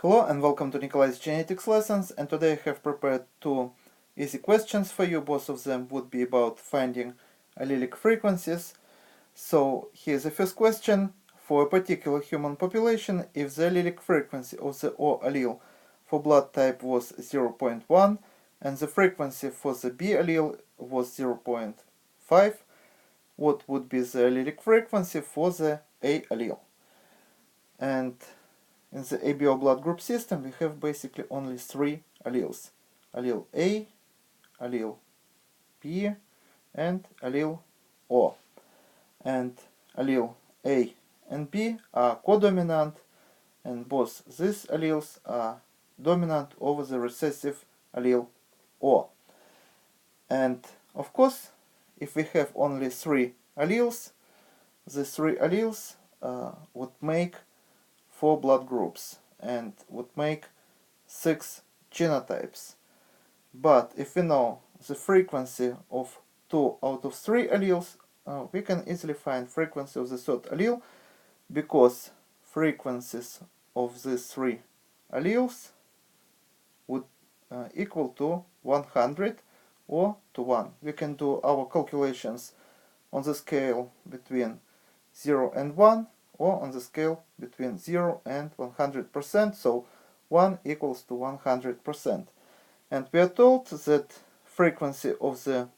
Hello and welcome to Nikolai's genetics lessons, and today I have prepared two easy questions for you. Both of them would be about finding allelic frequencies. So here's the first question. For a particular human population, if the allelic frequency of the O allele for blood type was 0.1 and the frequency for the B allele was 0.5, what would be the allelic frequency for the A allele? And in the ABO blood group system, we have basically only three alleles: allele A, allele B, and allele O. And allele A and B are codominant, and both these alleles are dominant over the recessive allele O. And of course, if we have only three alleles, the three alleles would make four blood groups and would make 6 genotypes. But if we know the frequency of 2 out of 3 alleles, we can easily find frequency of the third allele, because frequencies of these 3 alleles would equal to 100 or to 1. We can do our calculations on the scale between 0 and 1, or on the scale between 0 and 100%, so 1 equals to 100%. And we are told that frequency of the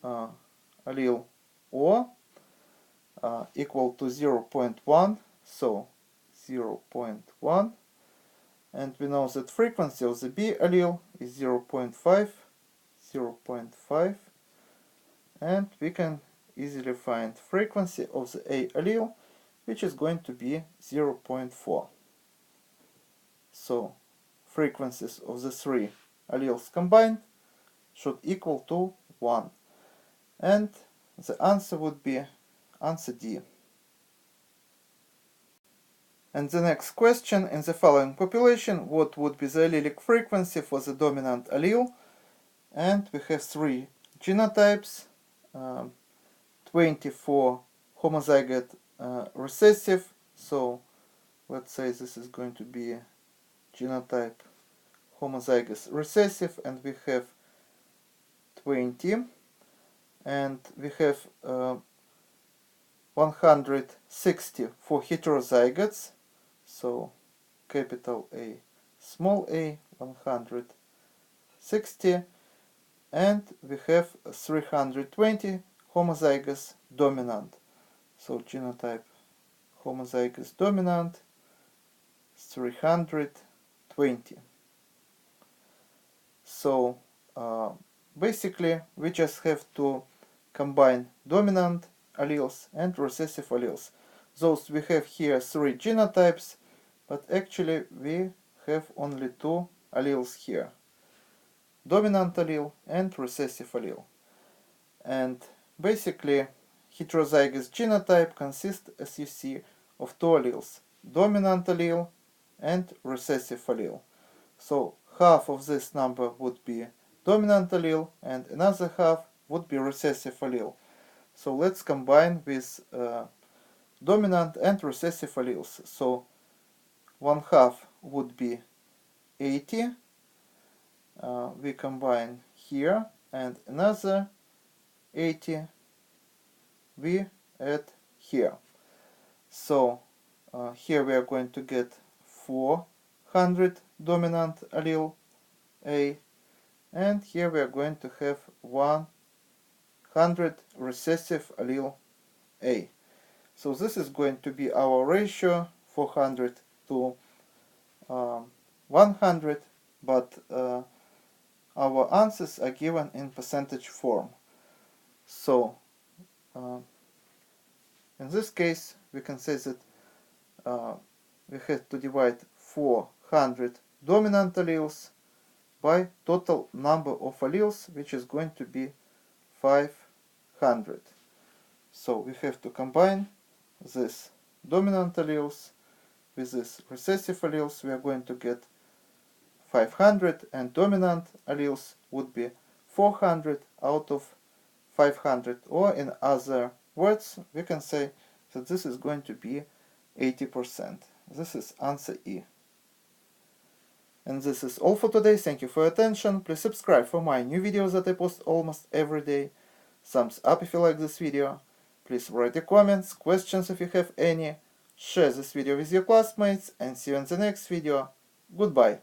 allele O equal to 0.1, so 0.1, and we know that frequency of the B allele is 0.5, 0.5, and we can easily find frequency of the A allele, which is going to be 0.4. So frequencies of the 3 alleles combined should equal to 1. And the answer would be answer D. And the next question: in the following population, what would be the allelic frequency for the dominant allele? And we have 3 genotypes, 20 for homozygote recessive, so let's say this is going to be genotype homozygous recessive, and we have 20, and we have 160 for heterozygotes, so capital A, small a, 160, and we have 320 homozygous dominant, so genotype homozygous dominant 320. So basically we just have to combine dominant alleles and recessive alleles. Those we have here 3 genotypes, but actually we have only 2 alleles here: dominant allele and recessive allele. And basically heterozygous genotype consists, as you see, of 2 alleles: dominant allele and recessive allele. So half of this number would be dominant allele and another half would be recessive allele. So let's combine with dominant and recessive alleles. So one half would be 80. We combine here, and another 80 we add here. So here we are going to get 400 dominant allele A, and here we are going to have 100 recessive allele A. So this is going to be our ratio, 400 to 100, but our answers are given in percentage form. So in this case we can say that we have to divide 400 dominant alleles by total number of alleles, which is going to be 500. So we have to combine this dominant alleles with this recessive alleles. We are going to get 500, and dominant alleles would be 400 out of 500, or in other words we can say that this is going to be 80%. This is answer E. And this is all for today. Thank you for your attention. Please subscribe for my new videos that I post almost every day. Thumbs up if you like this video. Please write your comments, questions if you have any. Share this video with your classmates and see you in the next video. Goodbye.